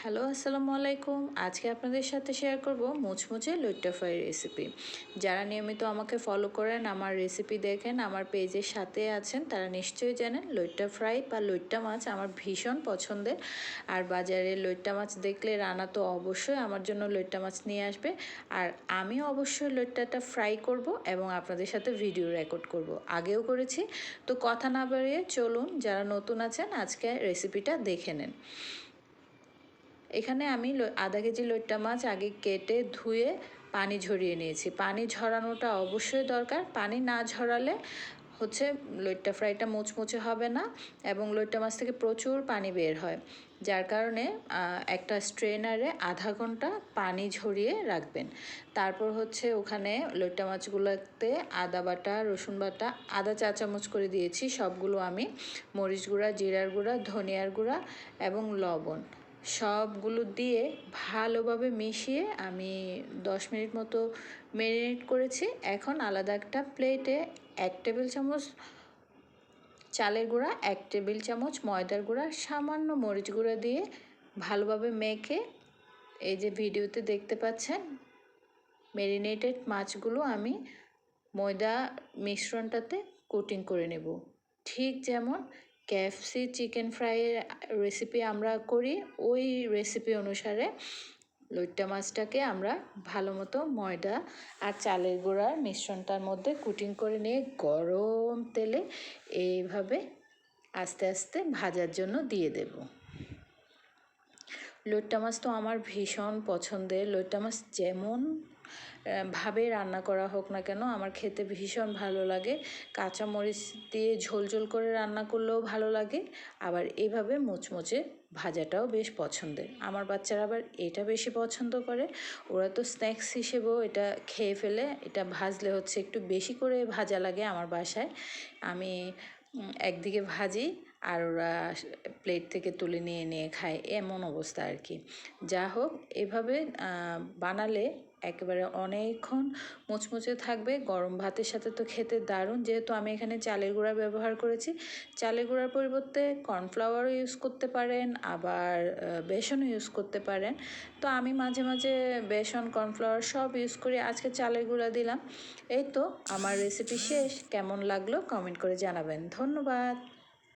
Hello, আসসালামু আলাইকুম। আজকে আপনাদের সাথে শেয়ার করব মুচমুচে লইট্টা ফ্রাই রেসিপি। যারা নিয়মিত আমাকে ফলো করেন, আমার রেসিপি দেখেন, আমার পেজের সাথে আছেন, তারা নিশ্চয়ই জানেন লইট্টা ফ্রাই বা লইট্টা মাছ আমার ভীষণ পছন্দের। আর বাজারে লইট্টা মাছ দেখলে রানা তো অবশ্যই আমার জন্য লইট্টা মাছ নিয়ে আসবে। আর আমি অবশ্যই লইট্টাটা ফ্রাই করব এবং আপনাদের সাথে ভিডিও রেকর্ড করব, আগেও করেছি। তো কথা না বাড়িয়ে চলুন, যারা নতুন আছেন আজকে রেসিপিটা দেখে নেন। এখানে আমি আধা কেজি লইট্টা মাছ আগে কেটে ধুয়ে পানি ঝরিয়ে নিয়েছি। পানি ঝরানোটা অবশ্যই দরকার। পানি না ঝরালে হচ্ছে লইট্টা ফ্রাইটা মুচমুচে হবে না এবং লইট্টা মাছ থেকে প্রচুর পানি বের হয়, যার কারণে একটা স্ট্রেনারে আধা ঘন্টা পানি ঝরিয়ে রাখবেন। তারপর হচ্ছে ওখানে লইট্টা মাছগুলোতে আদা বাটা, রসুন বাটা, আদা চা চামচ করে দিয়েছি সবগুলো আমি, মরিচ গুঁড়া, জিরার গুঁড়া, ধনিয়ার গুঁড়া এবং লবণ সবগুলো দিয়ে ভালোভাবে মিশিয়ে আমি 10 মিনিট মতো ম্যারিনেট করেছি। এখন আলাদা একটা প্লেটে 1 টেবিল চামচ চালের গুঁড়া, 1 টেবিল চামচ ময়দার গুঁড়া, সামান্য মরিচ গুঁড়া দিয়ে ভালোভাবে মেখে, এই যে ভিডিওতে দেখতে পাচ্ছেন ম্যারিনেটেড মাছগুলো আমি ময়দা মিশ্রণটাতে কোটিং করে নেব। ঠিক যেমন KFC চিকেন ফ্রাইয়ের রেসিপি আমরা করি, ওই রেসিপি অনুসারে লইট্টা মাছটাকে আমরা ভালো মতো ময়দা আর চালের গুঁড়ার মিশ্রণটার মধ্যে কোটিং করে নিয়ে গরম তেলে এইভাবে আস্তে আস্তে ভাজার জন্য দিয়ে দেব। লইট্টা মাছ তো আমার ভীষণ পছন্দের। লইট্টা মাছ যেমন ভাবে রান্না করা হোক না কেন আমার খেতে ভীষণ ভালো লাগে। কাঁচা মরিচ দিয়ে ঝোল ঝোল করে রান্না করলেও ভালো লাগে, আবার এভাবে মুচমুচে ভাজাটাও বেশ পছন্দের। আমার বাচ্চারা আবার এটা বেশি পছন্দ করে। ওরা তো স্ন্যাক্স হিসেবেও এটা খেয়ে ফেলে। এটা ভাজলে হচ্ছে একটু বেশি করে ভাজা লাগে আমার বাসায়। আমি একদিকে ভাজি আর ওরা প্লেট থেকে তুলে নিয়ে নিয়ে খায়, এমন অবস্থা আর কি। যা হোক, এভাবে বানালে একেবারে অনেকক্ষণ মুচমুচে থাকবে। গরম ভাতের সাথে তো খেতে দারুণ। যেহেতু আমি এখানে চালের গুঁড়া ব্যবহার করেছি, চালের গুঁড়ার পরিবর্তে কর্নফ্লাওয়ারও ইউজ করতে পারেন, আবার বেসনও ইউজ করতে পারেন। তো আমি মাঝে মাঝে বেসন, কর্নফ্লাওয়ার সব ইউজ করি, আজকে চালের গুঁড়া দিলাম। এই তো আমার রেসিপি শেষ। কেমন লাগলো কমেন্ট করে জানাবেন। ধন্যবাদ।